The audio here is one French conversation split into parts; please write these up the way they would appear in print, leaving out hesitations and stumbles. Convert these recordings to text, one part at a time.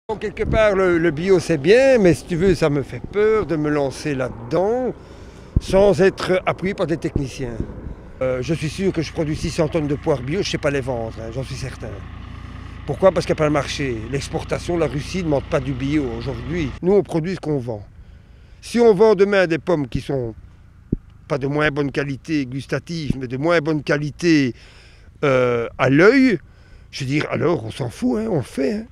Bon, quelque part, le bio c'est bien, mais si tu veux, ça me fait peur de me lancer là-dedans sans être appuyé par des techniciens. Je suis sûr que je produis 600 tonnes de poires bio, je ne sais pas les vendre, hein, j'en suis certain. Pourquoi? Parce qu'il n'y a pas le marché. L'exportation, la Russie ne demande pas du bio aujourd'hui. Nous, on produit ce qu'on vend. Si on vend demain des pommes qui sont pas de moins bonne qualité gustative, mais de moins bonne qualité à l'œil, je veux dire, alors on s'en fout, hein, on le fait. Hein.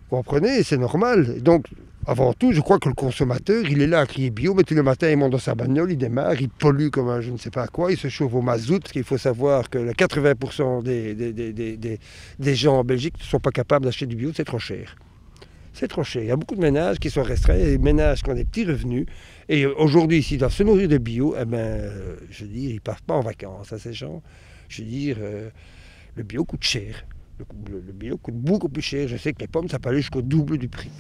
Vous comprenez, c'est normal. Donc, avant tout, je crois que le consommateur, il est là à crier bio, mais tous les matins, il monte dans sa bagnole, il démarre, il pollue comme un je ne sais pas quoi, il se chauffe au mazout, parce qu'il faut savoir que 80% des gens en Belgique ne sont pas capables d'acheter du bio, c'est trop cher. C'est trop cher. Il y a beaucoup de ménages qui sont restreints, des ménages qui ont des petits revenus. Et aujourd'hui, s'ils doivent se nourrir de bio, eh ben, je veux dire, ils ne partent pas en vacances à ces gens. Je veux dire, le bio coûte cher. Le bio coûte beaucoup plus cher. Je sais que les pommes, ça peut aller jusqu'au double du prix.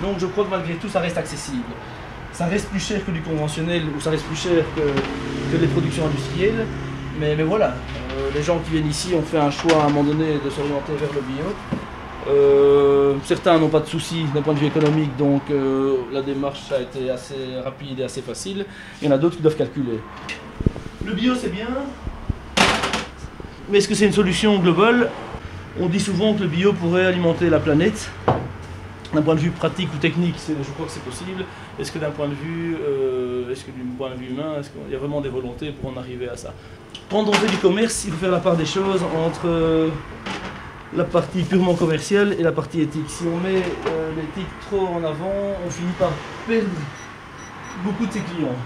Donc je crois que malgré tout, ça reste accessible. Ça reste plus cher que du conventionnel ou ça reste plus cher que les productions industrielles. Mais voilà, les gens qui viennent ici ont fait un choix à un moment donné de s'orienter vers le bio. Certains n'ont pas de soucis d'un point de vue économique, donc la démarche a été assez rapide et assez facile. Il y en a d'autres qui doivent calculer. Le bio c'est bien, mais est-ce que c'est une solution globale? On dit souvent que le bio pourrait alimenter la planète. D'un point de vue pratique ou technique, je crois que c'est possible. Est-ce que d'un point de vue humain, est-ce qu'il y a vraiment des volontés pour en arriver à ça? Quand on fait du commerce, il faut faire la part des choses entre la partie purement commerciale et la partie éthique. Si on met l'éthique trop en avant, on finit par perdre beaucoup de ses clients.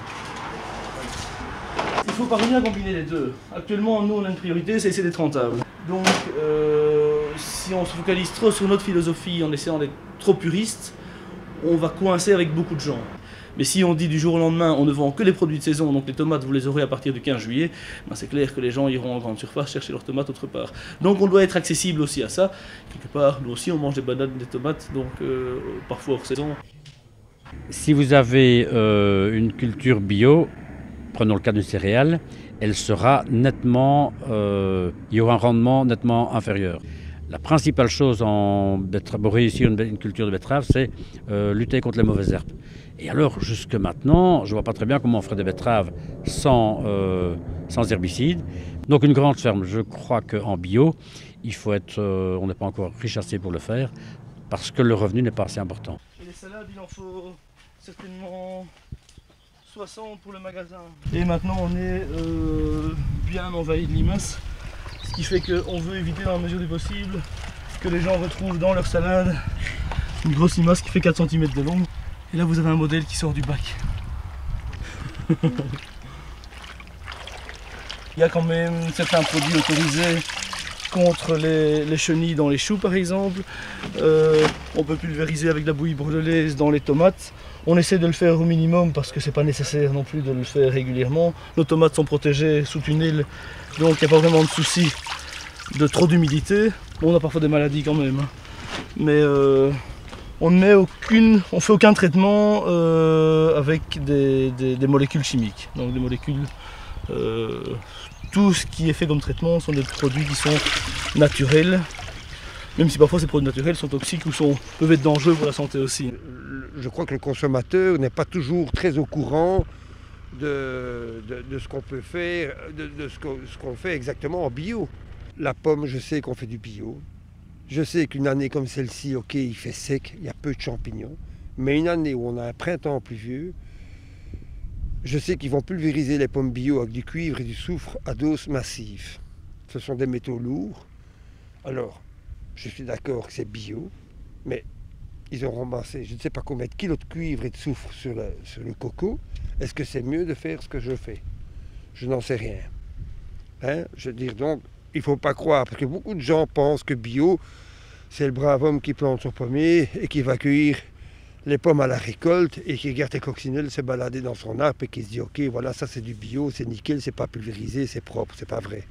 Il faut parvenir à combiner les deux. Actuellement, nous, on a une priorité, c'est essayer d'être rentable. Donc, si on se focalise trop sur notre philosophie en essayant d'être trop puriste, on va coincer avec beaucoup de gens. Mais si on dit du jour au lendemain, on ne vend que les produits de saison, donc les tomates, vous les aurez à partir du 15 juillet, ben c'est clair que les gens iront en grande surface chercher leurs tomates autre part. Donc on doit être accessible aussi à ça. Quelque part, nous aussi, on mange des bananes, des tomates, donc parfois hors saison. Si vous avez une culture bio, prenons le cas du céréales, elle sera nettement, il y aura un rendement nettement inférieur. La principale chose pour réussir une culture de betterave, c'est lutter contre les mauvaises herbes. Et alors, jusque maintenant, je ne vois pas très bien comment on ferait des betteraves sans herbicides. Donc une grande ferme, je crois qu'en bio, il faut être, on n'est pas encore riche assez pour le faire, parce que le revenu n'est pas assez important. Et les salades, il en faut certainement 60 pour le magasin. Et maintenant, on est bien envahi de limaces. Ce qui fait qu'on veut éviter dans la mesure du possible que les gens retrouvent dans leur salade une grosse limace qui fait 4 cm de long. Et là vous avez un modèle qui sort du bac. Il y a quand même certains produits autorisés contre les chenilles dans les choux par exemple. On peut pulvériser avec de la bouillie bordelaise dans les tomates. On essaie de le faire au minimum parce que c'est pas nécessaire non plus de le faire régulièrement. Nos tomates sont protégées sous tunnel, donc il n'y a pas vraiment de souci de trop d'humidité. Bon, on a parfois des maladies quand même, hein. Mais on ne fait aucun traitement avec des molécules chimiques. Donc des molécules, tout ce qui est fait comme traitement sont des produits qui sont naturels. Même si parfois ces produits naturels sont toxiques ou peuvent être dangereux pour la santé aussi. Je crois que le consommateur n'est pas toujours très au courant de ce qu'on peut faire, de ce qu'on fait exactement en bio. La pomme, je sais qu'on fait du bio. Je sais qu'une année comme celle-ci, ok, il fait sec, il y a peu de champignons. Mais une année où on a un printemps pluvieux, je sais qu'ils vont pulvériser les pommes bio avec du cuivre et du soufre à dose massive. Ce sont des métaux lourds. Alors, je suis d'accord que c'est bio, mais ils ont ramassé je ne sais pas combien de kilos de cuivre et de soufre sur le coco. Est-ce que c'est mieux de faire ce que je fais? Je n'en sais rien. Hein? Je veux dire donc, il ne faut pas croire, parce que beaucoup de gens pensent que bio, c'est le brave homme qui plante son pommier et qui va cueillir les pommes à la récolte et qui regarde les coccinelles se balader dans son arbre et qui se dit ok, voilà, ça c'est du bio, c'est nickel, c'est pas pulvérisé, c'est propre, c'est pas vrai.